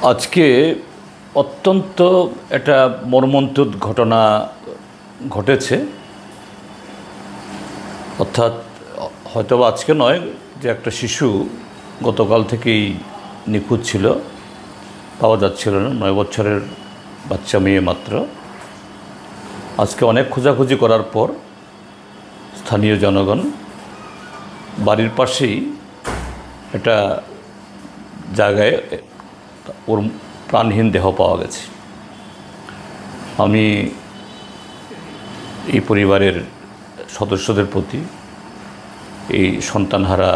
আজকে অত্যন্ত একটা মর্মন্তুদ ঘটনা ঘটেছে। অর্থাৎ হয়তোবা আজকে নয়, যে একটা শিশু গতকাল থেকেই নিখোঁজ ছিল, পাওয়া যাচ্ছিল না। 9 বছরের বাচ্চা মেয়ে মাত্র। আজকে অনেক খোঁজাখুঁজি করার পর স্থানীয় জনগণ বাড়ির পাশেই একটা জায়গায় ওর প্রাণহীন দেহ পাওয়া গেছে। আমি এই পরিবারের সদস্যদের প্রতি, এই সন্তানহারা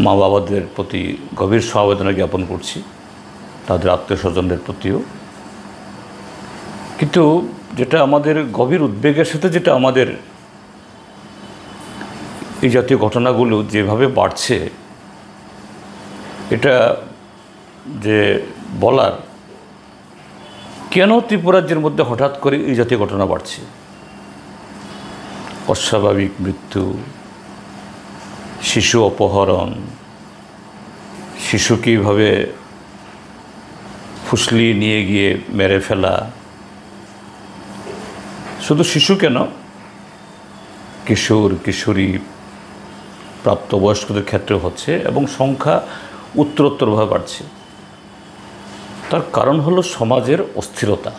মা বাবাদের প্রতি গভীর সমবেদনা জ্ঞাপন করছি, তাদের আত্মীয়স্বজনদের প্রতিও। কিন্তু যেটা আমাদের গভীর উদ্বেগের সাথে, যেটা আমাদের এই জাতীয় ঘটনাগুলো যেভাবে বাড়ছে, এটা যে বলার কেন ত্রিপুরা রাজ্যের মধ্যে হঠাৎ করে এই জাতীয় ঘটনা বাড়ছে। অস্বাভাবিক মৃত্যু, শিশু অপহরণ, শিশুকে এইভাবে ফুসলিয়ে নিয়ে গিয়ে মেরে ফেলা। শুধু শিশু কেন, কিশোর কিশোরী প্রাপ্তবয়স্কদের ক্ষেত্রে হচ্ছে এবং সংখ্যা উত্তরোত্তরভাবে বাড়ছে। তার কারণ হলো সমাজের অস্থিরতা।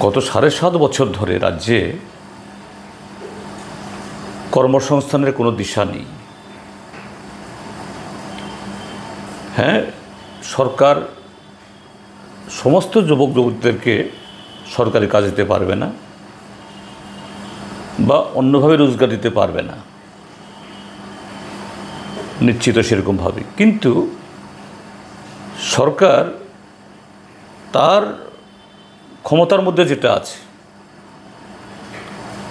গত 7.5 বছর ধরে রাজ্যে কর্মসংস্থানের কোনো দিশা নেই। হ্যাঁ, সরকার সমস্ত যুবক যুবতীদেরকে সরকারি কাজ দিতে পারবে না বা অন্যভাবে রোজগার দিতে পারবে না, নিশ্চিত সেরকমভাবে। কিন্তু সরকার তার ক্ষমতার মধ্যে যেটা আছে,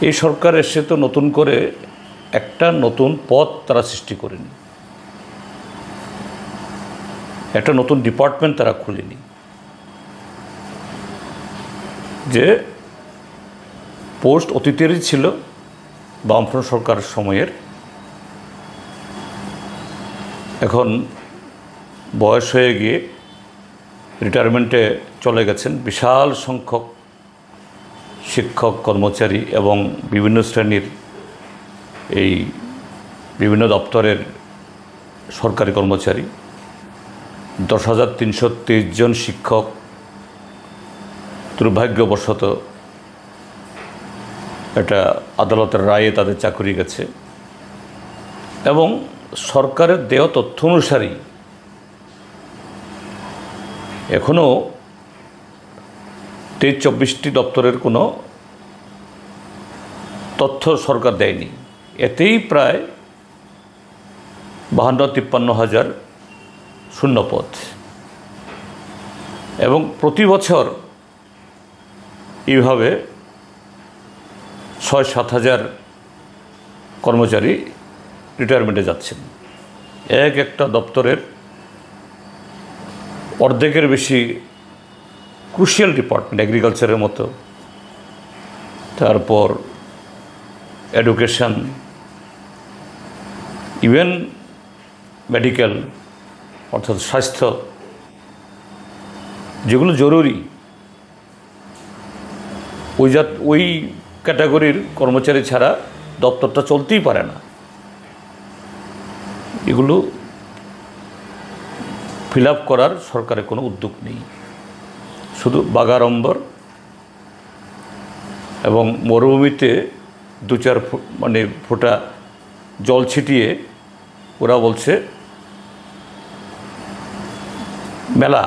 এই সরকার এসে তো নতুন করে একটা নতুন পদ তারা সৃষ্টি করেনি, একটা নতুন ডিপার্টমেন্ট তারা খুলেনি। যে পোস্ট অতীতেরই ছিল বামফ্রন্ট সরকার সময়ের, এখন বয়স হয়ে গিয়ে রিটায়ারমেন্টে চলে গেছেন বিশাল সংখ্যক শিক্ষক কর্মচারী এবং বিভিন্ন শ্রেণীর এই বিভিন্ন দপ্তরের সরকারি কর্মচারী। 10,323 জন শিক্ষক দুর্ভাগ্যবশত এটা আদালতের রায়ে তাদের চাকরি গেছে। এবং সরকারের দেওয়া তথ্য অনুসারেই এখনও 23-24টি দপ্তরের কোনো তথ্য সরকার দেয়নি। এতেই প্রায় 52-53 হাজার শূন্যপদ। এবং প্রতি বছর এইভাবে 6-7 হাজার কর্মচারী রিটায়ারমেন্টে যাচ্ছেন। একটা দপ্তরের অর্ধেকের বেশি ক্রুশিয়াল ডিপার্টমেন্ট, এগ্রিকালচারের মতো, তারপর এডুকেশন, ইভেন মেডিকেল অর্থাৎ স্বাস্থ্য, যেগুলো জরুরি, ওই ক্যাটাগরির কর্মচারী ছাড়া দপ্তরটা চলতেই পারে না। এগুলো ফিল আপ করার সরকারের কোনো উদ্যোগ নেই। শুধু বাগাড়ম্বর এবং মরুভূমিতে 2-4 ফোঁটা জল ছিটিয়ে ওরা বলছে মেলা,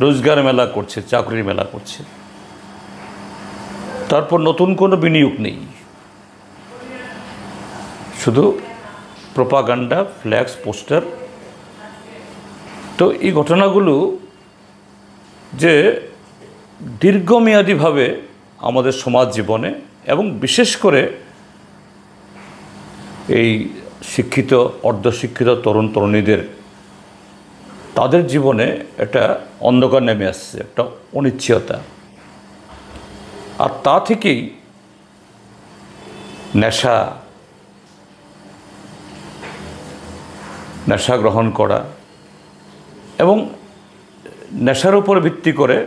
রোজগার মেলা করছে, চাকরির মেলা করছে। তারপর নতুন কোনো বিনিয়োগ নেই, শুধু প্রোপাগান্ডা, ফ্ল্যাক্স, পোস্টার। তো এই ঘটনাগুলো যে দীর্ঘমেয়াদীভাবে আমাদের সমাজ জীবনে এবং বিশেষ করে এই শিক্ষিত অর্ধশিক্ষিত তরুণ তরুণীদের, তাদের জীবনে একটা অন্ধকার নেমে আসছে, একটা অনিশ্চয়তা। আর তা থেকেই নেশা, নেশা গ্রহণ করা এবং নেশার উপর ভিত্তি করে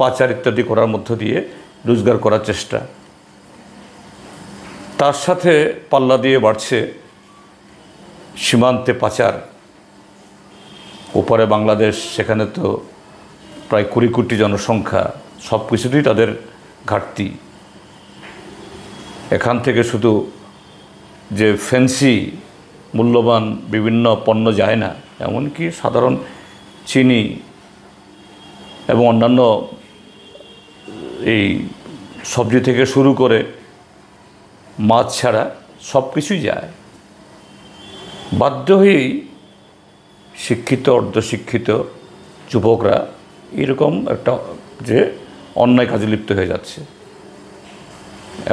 পাচার ইত্যাদি করার মধ্য দিয়ে রোজগার করার চেষ্টা। তার সাথে পাল্লা দিয়ে বাড়ছে সীমান্তে পাচার। ওপারে বাংলাদেশ, সেখানে তো প্রায় 20 কোটি জনসংখ্যা, সব কিছুতেই তাদের ঘাটতি। এখান থেকে শুধু যে ফ্যান্সি মূল্যবান বিভিন্ন পণ্য যায় না, এমনকি সাধারণ চিনি এবং অন্যান্য এই সবজি থেকে শুরু করে মাছ ছাড়া সব কিছুই যায়। বাধ্য হয়েই শিক্ষিত অর্ধশিক্ষিত যুবকরা এরকম একটা যে অন্যায় কাজে লিপ্ত হয়ে যাচ্ছে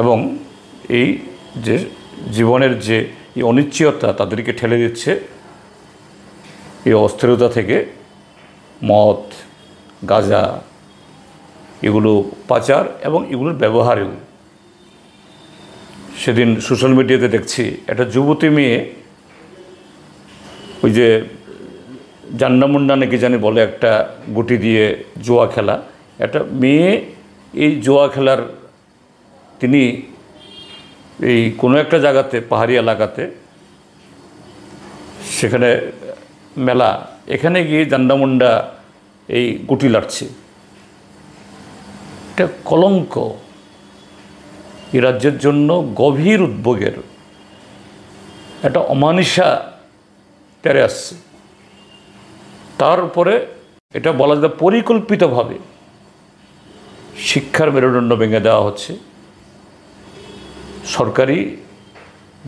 এবং এই যে জীবনের যে এই অনিশ্চয়তা তাদেরকে ঠেলে দিচ্ছে এই অস্থিরতা থেকে মদ, গাঁজা এগুলো পাচার এবং এগুলোর ব্যবহারেও। সেদিন সোশ্যাল মিডিয়াতে দেখছি একটা যুবতী মেয়ে, ওই যে জান্নামুন্ডা নাকি জানি বলে, একটা গুটি দিয়ে জুয়া খেলা, একটা মেয়ে এই জুয়া খেলার তিনি এই কোনো একটা জায়গাতে পাহাড়ি এলাকাতে সেখানে মেলা, এখানে গিয়ে জান্নামুন্ডা এই গুটি লাটছে। এটা কলঙ্ক, এই রাজ্যের জন্য গভীর উদ্বেগের একটা অমানিসা তেরে আসছে। তার উপরে এটা বলা যায় পরিকল্পিতভাবে শিক্ষার মেরুদণ্ড ভেঙে দেওয়া হচ্ছে। সরকারি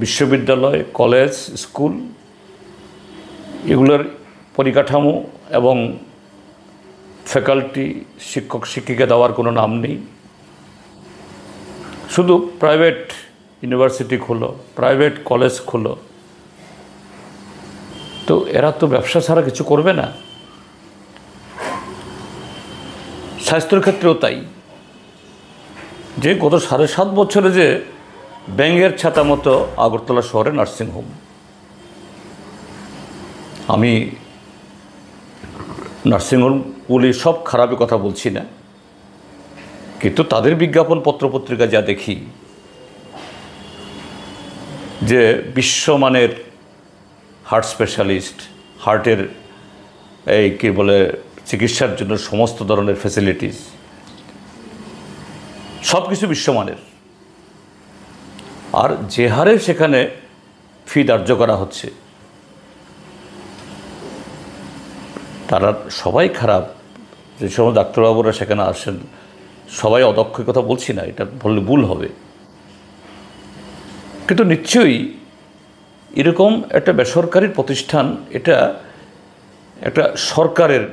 বিশ্ববিদ্যালয়, কলেজ, স্কুল এগুলোর পরিকাঠামো এবং ফ্যাকাল্টি, শিক্ষক শিক্ষিকা দেওয়ার কোনো নাম নেই। শুধু প্রাইভেট ইউনিভার্সিটি খোলো, প্রাইভেট কলেজ খোলো। তো এরা তো ব্যবসা ছাড়া কিছু করবে না। স্বাস্থ্যের ক্ষেত্রেও তাই, যে গত 7.5 বছরে যে ব্যাঙের ছাতা মতো আগরতলা শহরে নার্সিংহোম। আমি নার্সিংহোমগুলি সব খারাপই কথা বলছি না, কিন্তু তাদের বিজ্ঞাপন পত্রপত্রিকা যা দেখি যে বিশ্বমানের হার্ট স্পেশালিস্ট, হার্টের এই কী বলে চিকিৎসার জন্য সমস্ত ধরনের ফ্যাসিলিটিস সব কিছু বিশ্বমানের, আর যে হারে সেখানে ফি ধার্য করা হচ্ছে, তারা সবাই খারাপ। যে সময় ডাক্তারবাবুরা সেখানে আসেন সবাই অদক্ষ, কথা বলছি না, এটা বললে ভুল হবে। কিন্তু নিশ্চয়ই এরকম একটা বেসরকারি প্রতিষ্ঠান, এটা একটা সরকারের,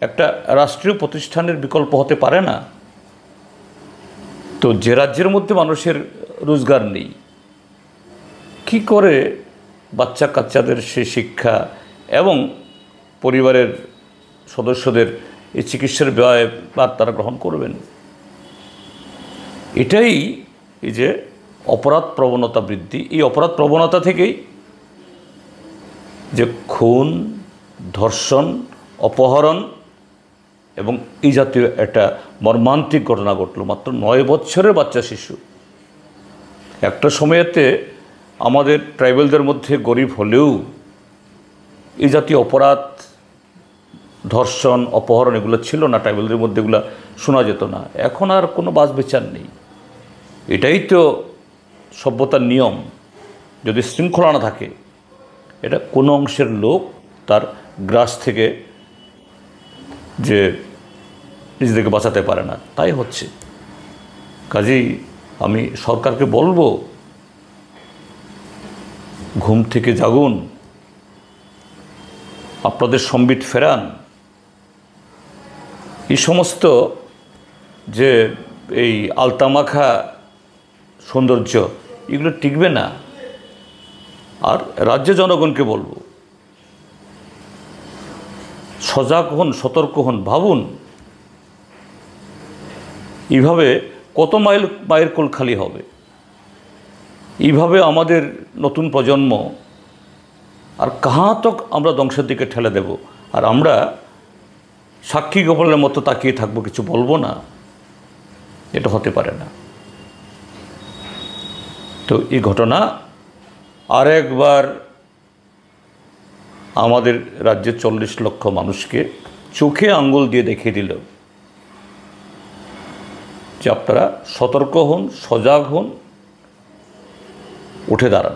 একটা রাষ্ট্রীয় প্রতিষ্ঠানের বিকল্প হতে পারে না। তো যে রাজ্যের মধ্যে মানুষের রোজগার নেই, কি করে বাচ্চা কাচ্চাদের সে শিক্ষা এবং পরিবারের সদস্যদের এই চিকিৎসার ব্যয় বা তারা গ্রহণ করবেন? এটাই এই যে অপরাধ প্রবণতা বৃদ্ধি, এই অপরাধ প্রবণতা থেকেই যে খুন, ধর্ষণ, অপহরণ এবং এই জাতীয় একটা মর্মান্তিক ঘটনা ঘটল। মাত্র 9 বছরের বাচ্চা শিশু। একটা সময়েতে আমাদের ট্রাইবেলদের মধ্যে গরিব হলেও এই জাতীয় অপরাধ, ধর্ষণ, অপহরণ এগুলো ছিল না, ট্রাইবেলদের মধ্যে এগুলো শোনা যেত না। এখন আর কোনো বাছ বিচার নেই। এটাই তো সভ্যতার নিয়ম। যদি শৃঙ্খলা না থাকে, এটা কোনো অংশের লোক তার গ্রাস থেকে যে নিজেদেরকে বাঁচাতে পারে না, তাই হচ্ছে। কাজেই আমি সরকারকে বলবো, ঘুম থেকে জাগুন, আপনাদের সম্বিত ফেরান। এই সমস্ত যে এই আলতামাখা সৌন্দর্য এগুলো টিকবে না। আর রাজ্য জনগণকে বলবো, সজাগ হন, সতর্ক হন, ভাবুন এইভাবে কত মায়ের কোল খালি হবে। এইভাবে আমাদের নতুন প্রজন্ম আর কাহা তক আমরা ধ্বংসের দিকে ঠেলে দেব, আর আমরা সাক্ষী গোপালের মতো তাকিয়ে থাকবো, কিছু বলবো না? এটা হতে পারে না। তো এই ঘটনা আরেকবার আমাদের রাজ্যের 40 লক্ষ মানুষকে চোখে আঙ্গুল দিয়ে দেখিয়ে দিল যে আপনারা সতর্ক হন, সজাগ হন, উঠে দাঁড়ান।